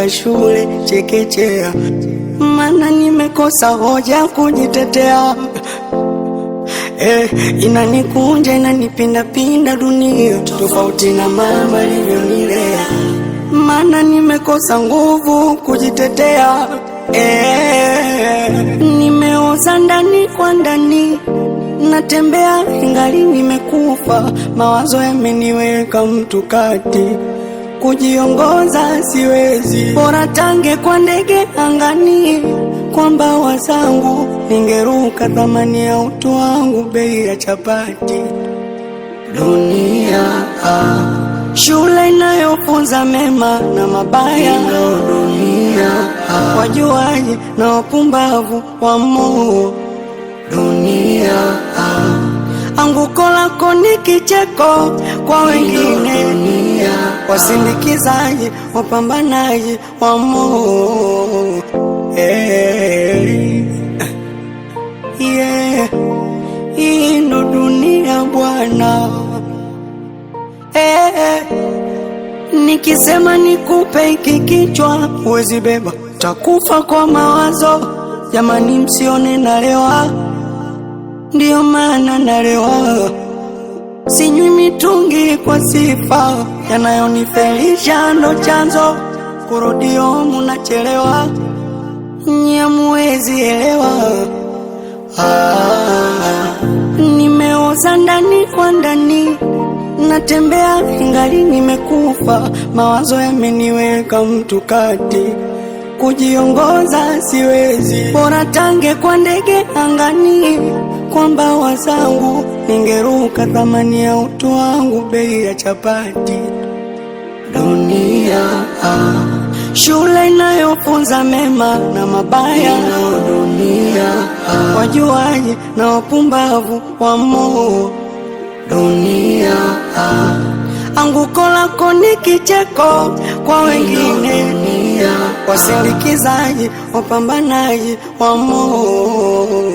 nimefika shule chekechea, mana nimekosa hoja kujitetea. Inanikunja inanipinda pinda dunia, tofauti na mama alivyonilea, mana nimekosa nguvu kujitetea. Nimeoza ndani kwa ndani, natembea ingali nimekufa, mawazo yameniweka mtu kati, kujiongoza siwezi, bora tange kwa ndege angani, kwa mbawa zangu ningeruka, thamani ya utu wangu bei ya chapati. Dunia shule inayofunza mema na mabaya, dunia wajuaji na wapumbavu wa moo. Dunia anguko lako ni kicheko kwa wengine, wasindikizaji wapambanaji wa moo. Hii ndo dunia bwana. Nikisema nikupe hiki kichwa huwezi beba, takufa kwa mawazo. Jamani msione nalewa, ndiyo maana nalewa. Sinywi mitungi kwa sifa, yanayonifelisha ndo chanzo, kurudio munachelewa, nyamuwezi elewa. Nimeoza ndani kwa ndani, natembea ingali nimekufa, mawazo yameniweka mtu kati, kujiongoza siwezi, bora tange kwa ndege angani, kwa mbawa zangu ningeruka, thamani ya utu wangu bei ya chapati. Dunia shule inayofunza mema na mabaya, dunia wajuaji na wapumbavu wa moo. Dunia anguko lako ni kicheko kwa wengine, wasindikizaji wapambanaji wa moo.